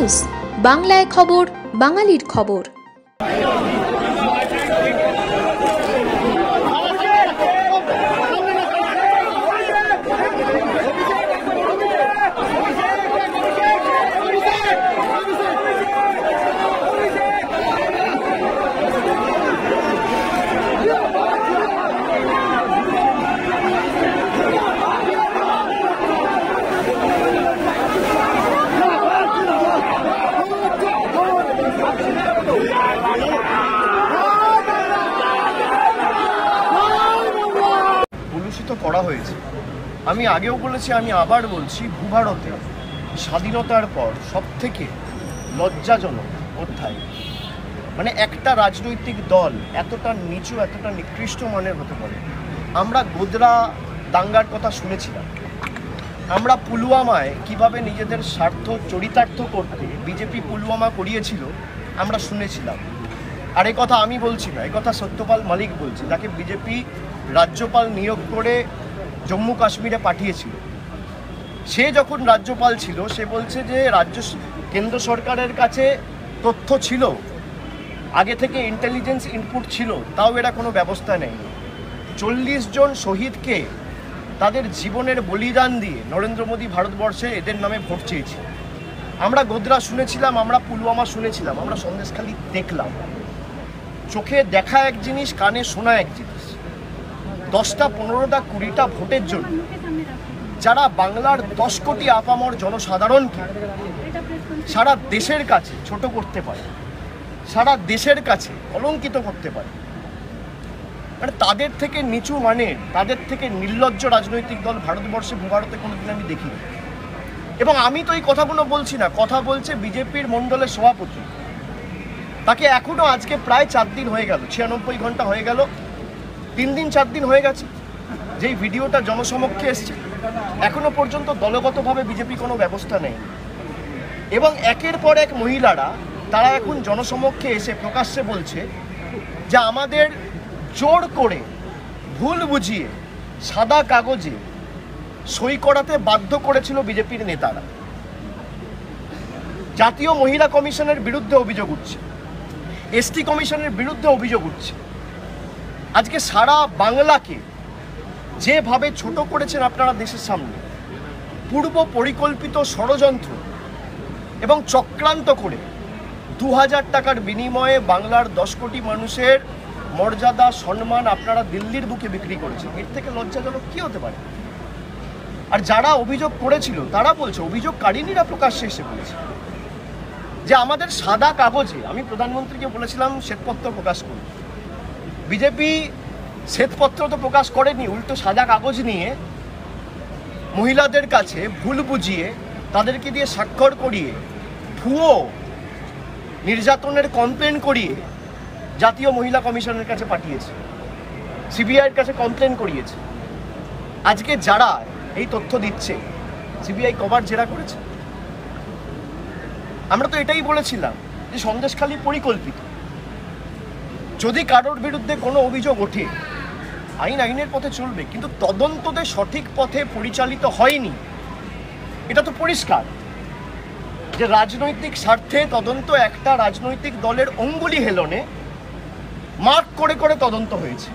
News, বাংলায় খবর, বাঙালির খবর। কলুষিত করা হয়েছে। আমি আগেও বলেছি, আমি আবার বলছি, ভূভারতে স্বাধীনতার পর সবথেকে লজ্জাজনক অধ্যায়। মানে একটা রাজনৈতিক দল এতটা নিচু, এতটা নিকৃষ্ট মানের হতে পারে। আমরা গোদরা দাঙ্গার কথা শুনেছিলাম, আমরা পুলওয়ামায় কিভাবে নিজেদের স্বার্থ চরিতার্থ করতে বিজেপি পুলওয়ামা করিয়েছিল আমরা শুনেছিলাম। আর এই কথা আমি বলছি না, এই কথা সত্যপাল মালিক বলছে, যাকে বিজেপি রাজ্যপাল নিয়োগ করে জম্মু কাশ্মীরে পাঠিয়েছিল। সে যখন রাজ্যপাল ছিল সে বলছে যে কেন্দ্র সরকারের কাছে তথ্য ছিল, আগে থেকে ইন্টেলিজেন্স ইনপুট ছিল, তাও এরা কোনো ব্যবস্থা নেয়নি। 40 জন শহীদকে তাদের জীবনের বলিদান দিয়ে নরেন্দ্র মোদী ভারতবর্ষে এদের নামে ভোট চেয়েছে। আমরা গোদরা শুনেছিলাম, আমরা পুলওয়ামা শুনেছিলাম, আমরা সন্দেশখালি দেখলাম। চোখে দেখা এক জিনিস, কানে শোনা এক জিনিস। 10টা 15টা 20টা ভোটের জন্য যারা বাংলার 10 কোটি আপামর জনসাধারণকে সারা দেশের কাছে ছোট করতে পারে, সারা দেশের কাছে কলঙ্কিত করতে পারে, মানে তাদের থেকে নিচু মানের, তাদের থেকে নির্লজ্জ রাজনৈতিক দল ভারতবর্ষে ভূভারতে কোনোদিন আমি দেখিনি। এবং আমি তো এই কথাগুলো বলছি না, কথা বলছে বিজেপির মণ্ডলের সভাপতি। তাকে এখনও আজকে প্রায় 4 দিন হয়ে গেল, 96 ঘন্টা হয়ে গেল, 3 দিন 4 দিন হয়ে গেছে যেই ভিডিওটা জনসমক্ষে এসছে, এখনো পর্যন্ত দলগতভাবে বিজেপি কোনো ব্যবস্থা নেই। এবং একের পর এক মহিলারা তারা এখন জনসমক্ষে এসে প্রকাশ্যে বলছে যে আমাদের জোর করে ভুল বুঝিয়ে সাদা কাগজে সই করাতে বাধ্য করেছিল বিজেপির নেতারা। জাতীয় মহিলা কমিশনের বিরুদ্ধে অভিযোগ উঠছে, এসটি কমিশনের বিরুদ্ধে অভিযোগ উঠছে। আজকে সারা বাংলাকে যেভাবে ছোট করেছেন আপনারা দেশের সামনে, পূর্ব পরিকল্পিত ষড়যন্ত্র এবং চক্রান্ত করে 2000 টাকার বিনিময়ে বাংলার 10 কোটি মানুষের মর্যাদা সম্মান আপনারা দিল্লির বুকে বিক্রি করেছেন। এর থেকে লজ্জাজনক কি হতে পারে? আর যারা অভিযোগ করেছিল তারা বলছে, অভিযোগকারিনীরা প্রকাশ্যে এসে বলছে যে আমাদের সাদা কাগজে, আমি প্রধানমন্ত্রীকে বলেছিলাম শ্বেতপত্র প্রকাশ করুন। বিজেপি শ্বেতপত্র তো প্রকাশ করেনি, উল্টো সাদা কাগজ নিয়ে মহিলাদের কাছে ভুল বুঝিয়ে তাদেরকে দিয়ে স্বাক্ষর করিয়ে ভুয়ো নির্যাতনের কমপ্লেন করিয়ে জাতীয় মহিলা কমিশনের কাছে পাঠিয়েছে, সিবিআইয়ের কাছে কমপ্লেন করিয়েছে। আজকে যারা এই তথ্য দিচ্ছে, সিবিআই কবার জেরা করেছে? আমরা তো এটাই বলেছিলাম যে সন্দেশখালি পরিকল্পিত। যদি কারোর বিরুদ্ধে কোনো অভিযোগ ওঠে, আইনের পথে চলবে, কিন্তু তদন্ততে সঠিক পথে পরিচালিত হয়নি, এটা তো পরিষ্কার যে রাজনৈতিক স্বার্থে তদন্ত একটা রাজনৈতিক দলের অঙ্গুলি হেলনে মার্ক করে করে তদন্ত হয়েছে।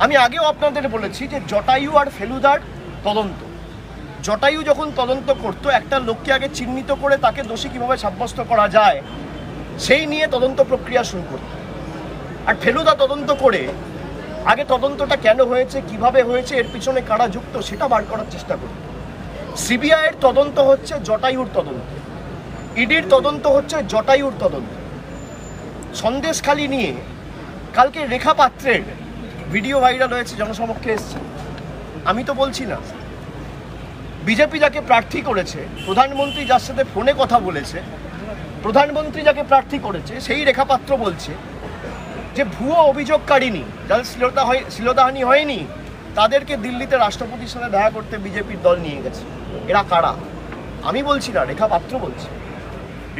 আমি আগেও আপনাদের বলেছি যে জটায়ু আর ফেলুদার তদন্ত, জটায়ু যখন তদন্ত করতো একটা লোককে আগে চিহ্নিত করে তাকে দোষী কীভাবে সাব্যস্ত করা যায় সেই নিয়ে তদন্ত প্রক্রিয়া শুরু করত। আর ফেলুদা তদন্ত করে আগে তদন্তটা কেন হয়েছে, কিভাবে হয়েছে, এর পিছনে কারা যুক্ত সেটা বার করার চেষ্টা করত। সিবিআইয়ের তদন্ত হচ্ছে জটায়ুর তদন্ত, ইডির তদন্ত হচ্ছে জটায়ুর তদন্ত। সন্দেশখালি নিয়ে কালকে রেখা পাত্রের ভিডিও ভাইরাল হয়েছে, জনসমক্ষে এসছে। আমি তো বলছি না, বিজেপি যাকে প্রার্থী করেছে, প্রধানমন্ত্রী যার সাথে ফোনে কথা বলেছে, প্রধানমন্ত্রী যাকে প্রার্থী করেছে সেই রেখা পাত্র বলছে যে ভুয়ো অভিযোগকারিনী যাদের শ্লীলতাহানি হয়নি তাদেরকে দিল্লিতে রাষ্ট্রপতির সাথে দেখা করতে বিজেপির দল নিয়ে গেছে। এরা কারা? আমি বলছি না, রেখা পাত্র বলছে।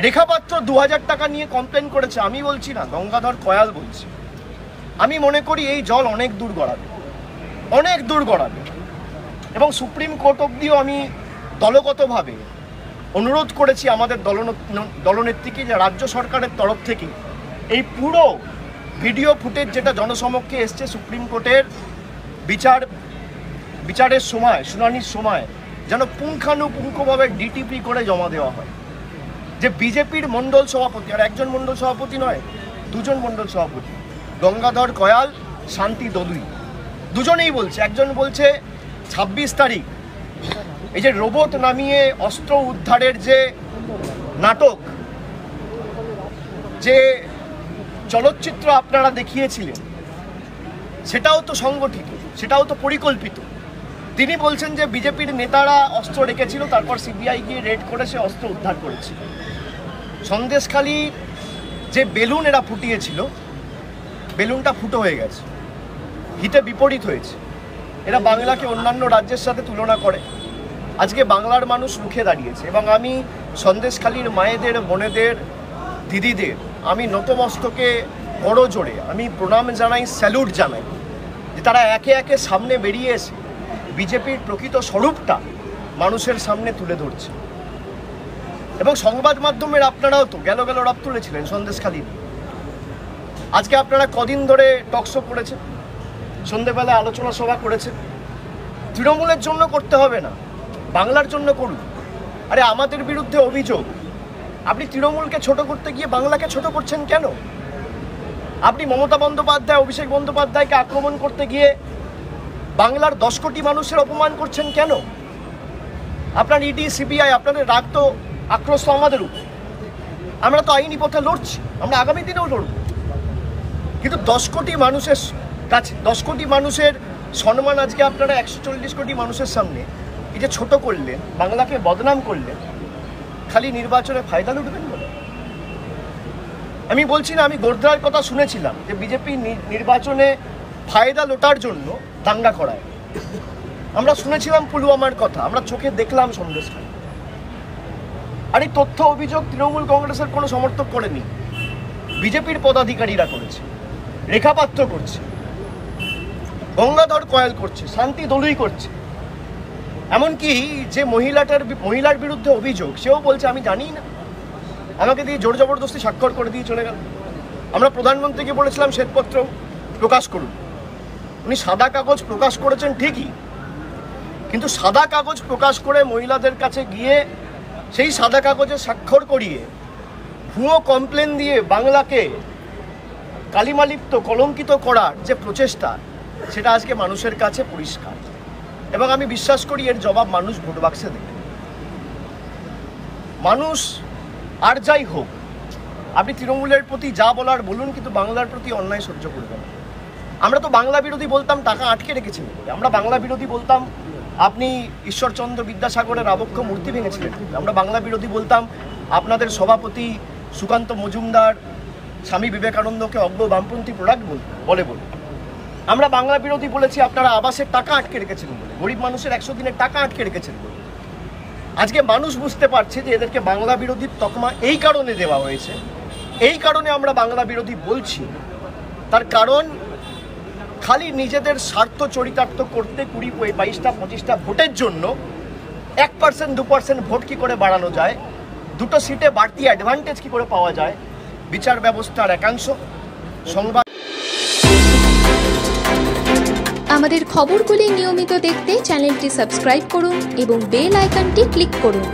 রেখা পাত্র 2000 টাকা নিয়ে কমপ্লেন করেছে, আমি বলছি না, গঙ্গাধর কয়াল বলছে। আমি মনে করি এই জল অনেক দূর গড়াবে, অনেক দূর গড়াবে, এবং সুপ্রিম কোর্ট অবধিও আমি দলগতভাবে অনুরোধ করেছি আমাদের দলনেত্রীকে যে রাজ্য সরকারের তরফ থেকে এই পুরো ভিডিও ফুটেজ যেটা জনসমক্ষে এসছে সুপ্রিম কোর্টের বিচারের সময়, শুনানির সময়, যেন পুঙ্খানুপুঙ্খভাবে ডিটিপি করে জমা দেওয়া হয়। যে বিজেপির মণ্ডল সভাপতি, আর একজন মণ্ডল সভাপতি নয়, দুজন মণ্ডল সভাপতি, গঙ্গাধর কয়াল, শান্তি দলুই, দুজনেই বলছে। একজন বলছে 26 তারিখ এই যে রোবট নামিয়ে অস্ত্র উদ্ধারের যে নাটক, যে চলচ্চিত্র আপনারা দেখিয়েছিলেন, সেটাও তো সংগঠিত, সেটাও তো পরিকল্পিত। তিনি বলছেন যে বিজেপির নেতারা অস্ত্র রেখেছিল, তারপর সিবিআই গিয়ে রেড করে সে অস্ত্র উদ্ধার করেছে। সন্দেশখালি যে বেলুন এরা ফুটিয়েছিল, বেলুনটা ফুটো হয়ে গেছে, হিতে বিপরীত হয়েছে। এরা বাংলাকে অন্যান্য রাজ্যের সাথে তুলনা করে। আজকে বাংলার মানুষ রুখে দাঁড়িয়েছে, এবং আমি সন্দেশখালির মায়েদের, বোনেদের, দিদিদের আমি নতমস্তকে বড় জোরে আমি প্রণাম জানাই, স্যালুট জানাই, যে তারা একে একে সামনে বেরিয়ে এসে বিজেপির প্রকৃত স্বরূপটা মানুষের সামনে তুলে ধরছে। এবং সংবাদ মাধ্যমের আপনারাও তো গেল রাত তুলেছিলেন সন্দেশখালি। আজকে আপনারা কদিন ধরে টকশো করেছেন, সন্ধ্যেবেলায় আলোচনা সভা করেছেন। তৃণমূলের জন্য করতে হবে না, বাংলার জন্য করুন। আরে আমাদের বিরুদ্ধে অভিযোগ, আপনি তৃণমূলকে ছোট করতে গিয়ে বাংলাকে ছোট করছেন কেন? আপনি মমতা বন্দ্যোপাধ্যায়, অভিষেক বন্দ্যোপাধ্যায়কে আক্রমণ করতে গিয়ে বাংলার 10 কোটি মানুষের অপমান করছেন কেন? আপনার ইডি, সিবিআই, আপনাদের রাগ তো, আক্রোশ তো আমাদের উপর। আমরা তো আইনি পথে লড়ছি, আমরা আগামী দিনেও লড়ব। কিন্তু 10 কোটি মানুষের কাছে, 10 কোটি মানুষের সম্মান আজকে আপনারা 140 কোটি মানুষের সামনে এই যে ছোট করলেন, বাংলাকে বদনাম করলেন, খালি নির্বাচনে ফায়দা লুটবেন বলে। আমি বলছি না, আমি গোর্ধার কথা শুনেছিলাম যে বিজেপি নির্বাচনে ফায়দা লোটার জন্য দাঙ্গা করায়। আমরা শুনেছিলাম পুলওয়ামার কথা, আমরা চোখে দেখলাম সন্দেশখালী। আর এই তথ্য অভিযোগ তৃণমূল কংগ্রেসের কোনো সমর্থক করেনি, বিজেপির পদাধিকারীরা করেছে, রেখাপাত্র করছে, গঙ্গাধর কয়াল করছে, শান্তি দলুই করছে। এমনকি যে মহিলার বিরুদ্ধে অভিযোগ, সেও বলছে আমি জানি না, আমাকে দিয়ে জোর জবরদস্তি স্বাক্ষর করে দিয়ে চলে গেল। আমরা প্রধানমন্ত্রীকে বলেছিলাম শ্বেতপত্র প্রকাশ করুন, উনি সাদা কাগজ প্রকাশ করেছেন ঠিকই, কিন্তু সাদা কাগজ প্রকাশ করে মহিলাদের কাছে গিয়ে সেই সাদা কাগজে স্বাক্ষর করিয়ে ভুয়ো কমপ্লেন দিয়ে বাংলাকে কালিমালিপ্ত, কলঙ্কিত করার যে প্রচেষ্টা, সেটা আজকে মানুষের কাছে পরিষ্কার। এবং আমি বিশ্বাস করি এর জবাব মানুষ ভোট বাক্সে দেবে। মানুষ আর যাই হোক, আপনি তৃণমূলের প্রতি যা বলার বলুন, কিন্তু বাংলার প্রতি অন্যায় সহ্য করবেন না। আমরা তো বাংলা বিরোধী বলতাম টাকা আটকে রেখেছেন, আমরা বাংলা বিরোধী বলতাম আপনি ঈশ্বরচন্দ্র বিদ্যাসাগরের আবক্ষ মূর্তি ভেঙেছিলেন, আমরা বাংলা বিরোধী বলতাম আপনাদের সভাপতি সুকান্ত মজুমদার স্বামী বিবেকানন্দকে অজ্ঞ বামপন্থী প্রোডাক্ট বলে। আমরা বাংলা বিরোধী বলেছি আপনারা আবাসের টাকা আটকে রেখেছেন বলে, গরিব মানুষের 100 দিনের টাকা আটকে রেখেছেন বলে। আজকে মানুষ বুঝতে পারছে যে এদেরকে বাংলা বিরোধীর তকমা এই কারণে দেওয়া হয়েছে, এই কারণে আমরা বাংলা বিরোধী বলছি। তার কারণ খালি নিজেদের স্বার্থ চরিতার্থ করতে 20, 22টা, 25টা ভোটের জন্য 1%, 2% ভোট কী করে বাড়ানো যায়, 2টো সিটে বাড়তি অ্যাডভান্টেজ কী করে পাওয়া যায়, বিচার ব্যবস্থার একাংশ সংবাদ। আমাদের খবরগুলি নিয়মিত দেখতে চ্যানেলটি সাবস্ক্রাইব করুন এবং বেল আইকনটি ক্লিক করুন।